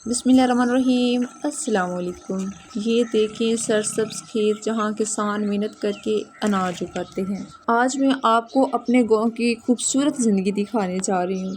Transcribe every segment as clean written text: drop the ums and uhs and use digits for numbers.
बिस्मिल्लाहिर्रहमानिर्रहीम। अस्सलाम वालेकुम। ये देखें सरसब्ज़ खेत जहाँ किसान मेहनत करके अनाज उगाते हैं। आज मैं आपको अपने गांव की खूबसूरत ज़िंदगी दिखाने जा रही हूँ।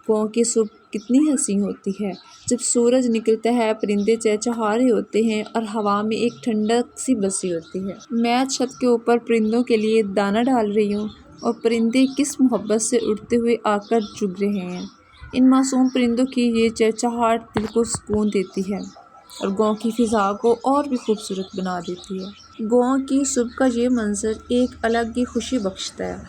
गांव की सुबह कितनी हसीन होती है। जब सूरज निकलता है परिंदे चहचहा रहे होते हैं और हवा में एक ठंडक सी बसी होती है। मैं छत के ऊपर परिंदों के लिए दाना डाल रही हूँ और परिंदे किस मोहब्बत से उड़ते हुए आकर चुग रहे हैं। इन मासूम परिंदों की ये चहचहाहट दिल को सुकून देती है और गांव की फ़िज़ा को और भी खूबसूरत बना देती है। गांव की सुबह का ये मंज़र एक अलग ही खुशी बख्शता है,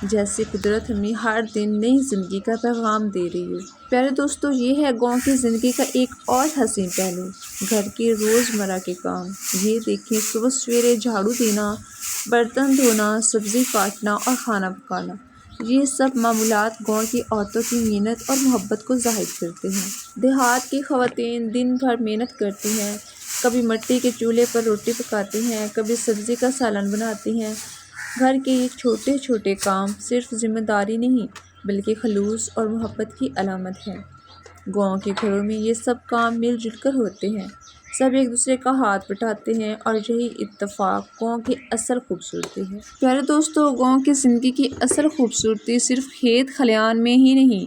जैसे कुदरत हमें हर दिन नई ज़िंदगी का पैगाम दे रही है। प्यारे दोस्तों, ये है गांव की ज़िंदगी का एक और हसीन पहलू, घर के रोज़मर्रा के काम। ये देखें, सुबह सवेरे झाड़ू देना, बर्तन धोना, सब्ज़ी काटना और खाना पकाना, ये सब मामूलात गाँव की औरतों की मेहनत और मोहब्बत को ज़ाहिर करते हैं। देहात की ख़वातीन दिन भर मेहनत करती हैं, कभी मिट्टी के चूल्हे पर रोटी पकाती हैं, कभी सब्ज़ी का सालन बनाती हैं। घर के ये छोटे छोटे काम सिर्फ जिम्मेदारी नहीं बल्कि खलूस और मोहब्बत की अलामत है। गाँव के घरों में ये सब काम मिलजुल कर होते हैं, सब एक दूसरे का हाथ बटाते हैं और यही इत्तेफाक गाँव की असल खूबसूरती है। प्यारे दोस्तों, गाँव की ज़िंदगी की असल खूबसूरती सिर्फ खेत खलियान में ही नहीं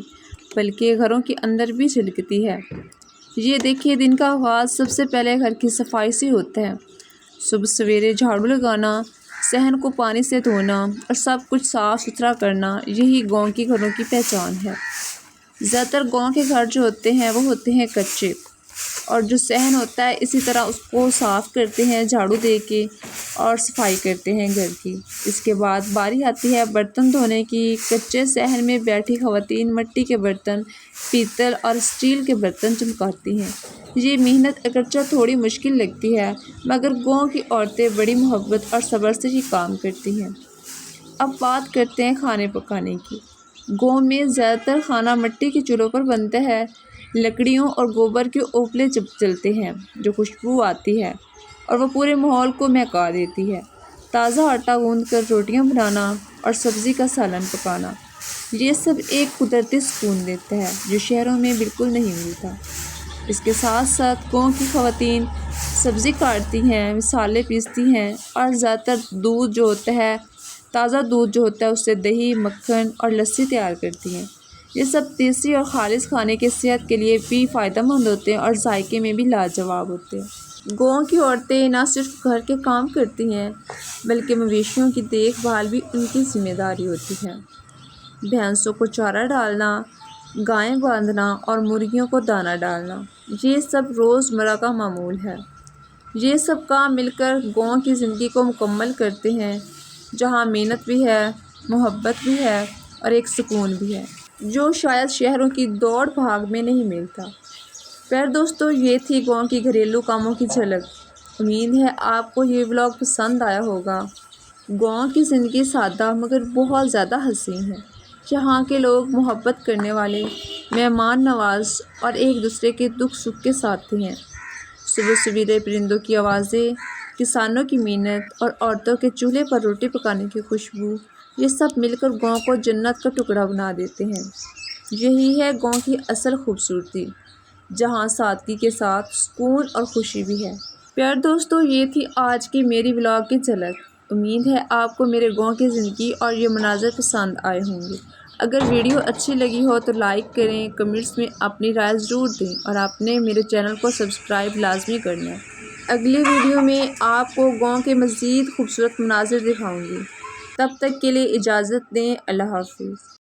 बल्कि घरों के अंदर भी झलकती है। ये देखिए, दिन का आगाज़ सबसे पहले घर की सफाई से होता है। सुबह सवेरे झाड़ू लगाना, सहन को पानी से धोना और सब कुछ साफ़ सुथरा करना, यही गाँव के घरों की पहचान है। ज़्यादातर गाँव के घर जो होते हैं वो होते हैं कच्चे, और जो सहन होता है इसी तरह उसको साफ़ करते हैं झाड़ू दे के और सफाई करते हैं घर की। इसके बाद बारी आती है बर्तन धोने की। कच्चे सहन में बैठी ख़वातीन मिट्टी के बर्तन, पीतल और स्टील के बर्तन चमकाती हैं। ये मेहनत अगरचे थोड़ी मुश्किल लगती है, मगर गाँव की औरतें बड़ी मोहब्बत और सब्र से ही काम करती हैं। अब बात करते हैं खाने पकाने की। गाँव में ज़्यादातर खाना मिट्टी के चूल्हों पर बनता है। लकड़ियों और गोबर के उपले जलते हैं, जो खुशबू आती है और वो पूरे माहौल को महका देती है। ताज़ा आटा गूंद कर रोटियां बनाना और सब्ज़ी का सालन पकाना, ये सब एक कुदरती सुकून देता है जो शहरों में बिल्कुल नहीं मिलता। इसके साथ साथ गाँव की ख़वातीन सब्ज़ी काटती हैं, मसाले पीसती हैं और ज़्यादातर दूध जो होता है, ताज़ा दूध जो होता है, उससे दही, मक्खन और लस्सी तैयार करती हैं। ये सब देसी और खालिश खाने के सेहत के लिए भी फ़ायदेमंद होते हैं और जायके में भी लाजवाब होते हैं। गाँव की औरतें न सिर्फ घर के काम करती हैं बल्कि मवेशियों की देखभाल भी उनकी ज़िम्मेदारी होती है। भैंसों को चारा डालना, गायें बांधना और मुर्गियों को दाना डालना, ये सब रोज़मर्रा का मामूल है। ये सब काम मिलकर गाँव की ज़िंदगी को मुकम्मल करते हैं, जहाँ मेहनत भी है, मोहब्बत भी है और एक सुकून भी है, जो शायद शहरों की दौड़ भाग में नहीं मिलता। प्यारे दोस्तों, ये थी गाँव की घरेलू कामों की झलक। उम्मीद है आपको ये व्लॉग पसंद आया होगा। गाँव की ज़िंदगी सादा मगर बहुत ज़्यादा हसीन है। यहाँ के लोग मोहब्बत करने वाले, मेहमान नवाज और एक दूसरे के दुख सुख के साथी हैं। सुबह सवेरे परिंदों की आवाज़ें, किसानों की मेहनत और औरतों के चूल्हे पर रोटी पकाने की खुशबू, ये सब मिलकर गांव को जन्नत का टुकड़ा बना देते हैं। यही है गांव की असल खूबसूरती, जहां सादगी के साथ सुकून और खुशी भी है। प्यारे दोस्तों, ये थी आज की मेरी व्लॉग की झलक। उम्मीद है आपको मेरे गांव की ज़िंदगी और ये मनाज़र पसंद आए होंगे। अगर वीडियो अच्छी लगी हो तो लाइक करें, कमेंट्स में अपनी राय ज़रूर दें और आपने मेरे चैनल को सब्सक्राइब लाजमी करना है। अगली वीडियो में आपको गांव के मज़ीद खूबसूरत मनाज़िर दिखाऊंगी। तब तक के लिए इजाज़त दें। अल्लाह हाफ़िज़।